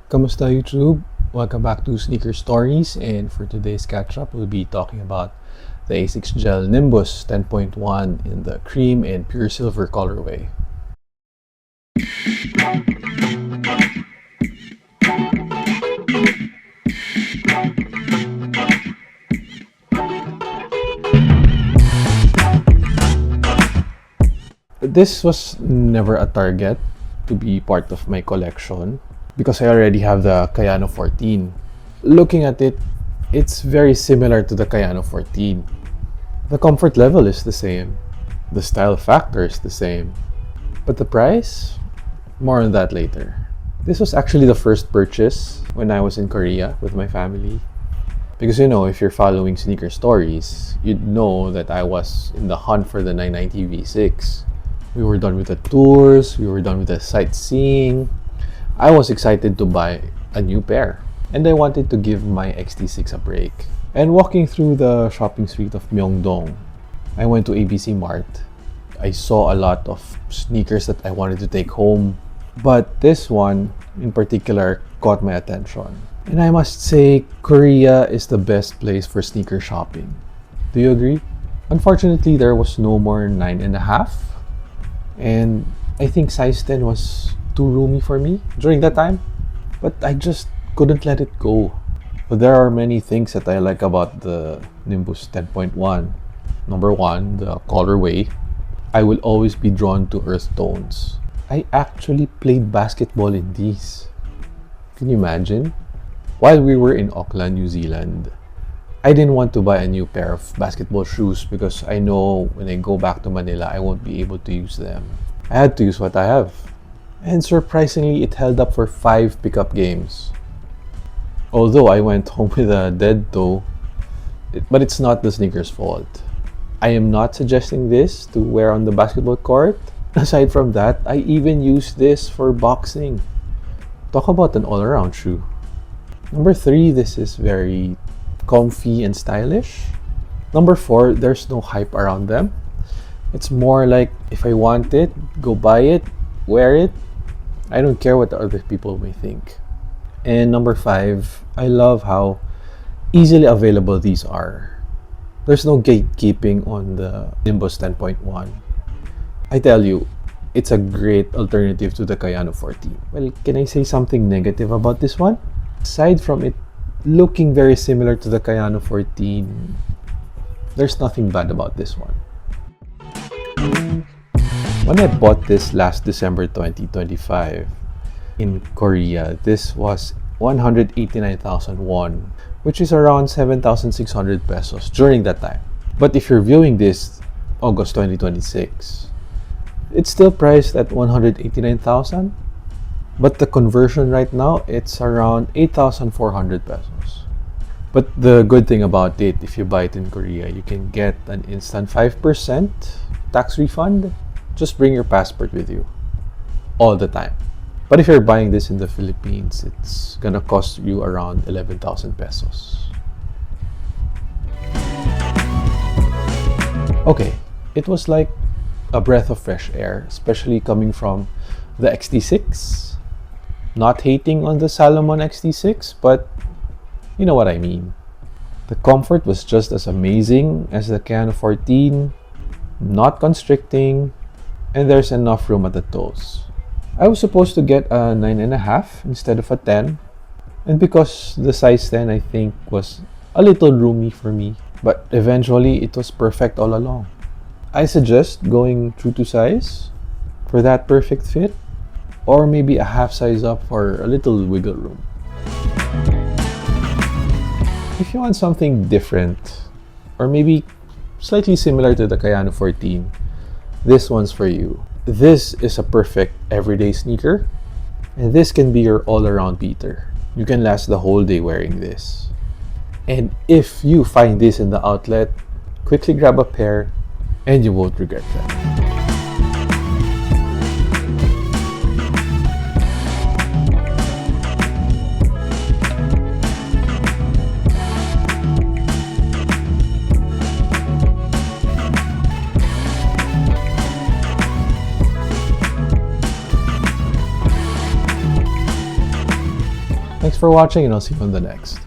Kamusta YouTube? Welcome back to Sneaker Stories, and for today's catch-up, we'll be talking about the Asics Gel Nimbus 10.1 in the cream and pure silver colorway. This was never a target to be part of my collection because I already have the Kayano 14. Looking at it, it's very similar to the Kayano 14. The comfort level is the same. The style factor is the same. But the price? More on that later. This was actually the first purchase when I was in Korea with my family. Because if you're following Sneaker Stories, you'd know that I was in the hunt for the 990 V6. We were done with the tours, we were done with the sightseeing. I was excited to buy a new pair, and I wanted to give my XT6 a break. And walking through the shopping street of Myeongdong, I went to ABC Mart. I saw a lot of sneakers that I wanted to take home, but this one in particular caught my attention. And I must say, Korea is the best place for sneaker shopping. Do you agree? Unfortunately, there was no more 9.5. And I think size 10 was too roomy for me during that time. But I just couldn't let it go. But there are many things that I like about the Nimbus 10.1. Number one, the colorway. I will always be drawn to earth tones. I actually played basketball in these. Can you imagine? While we were in Auckland, New Zealand, I didn't want to buy a new pair of basketball shoes because I know when I go back to Manila, I won't be able to use them. I had to use what I have. And surprisingly, it held up for 5 pickup games. Although I went home with a dead toe, but it's not the sneakers' fault. I am not suggesting this to wear on the basketball court. Aside from that, I even use this for boxing. Talk about an all-around shoe. Number 3, this is very comfy and stylish. Number 4, there's no hype around them. It's more like if I want it, go buy it, wear it. I don't care what the other people may think. And number 5, I love how easily available these are. There's no gatekeeping on the Nimbus 10.1. I tell you, it's a great alternative to the Kayano 14. Well, can I say something negative about this one? Aside from it looking very similar to the Kayano 14, there's nothing bad about this one. When I bought this last December 2025 in Korea, this was 189,000 won, which is around 7,600 pesos during that time. But if you're viewing this August 2026, it's still priced at 189,000. But the conversion right now, it's around 8,400 pesos. But the good thing about it, if you buy it in Korea, you can get an instant 5% tax refund. Just bring your passport with you all the time. But if you're buying this in the Philippines, it's gonna cost you around 11,000 pesos. Okay, it was like a breath of fresh air, especially coming from the XT6. Not hating on the Salomon XT6, but you know what I mean. The comfort was just as amazing as the Kayano 14, not constricting, and there's enough room at the toes. I was supposed to get a 9.5 instead of a 10, and because the size 10 I think was a little roomy for me, but eventually it was perfect all along. I suggest going true to size for that perfect fit, or maybe a half size up for a little wiggle room. If you want something different, or maybe slightly similar to the Kayano 14, this one's for you. This is a perfect everyday sneaker, and this can be your all-around beater. You can last the whole day wearing this. And if you find this in the outlet, quickly grab a pair, and you won't regret that. Thanks for watching, and I'll see you on the next.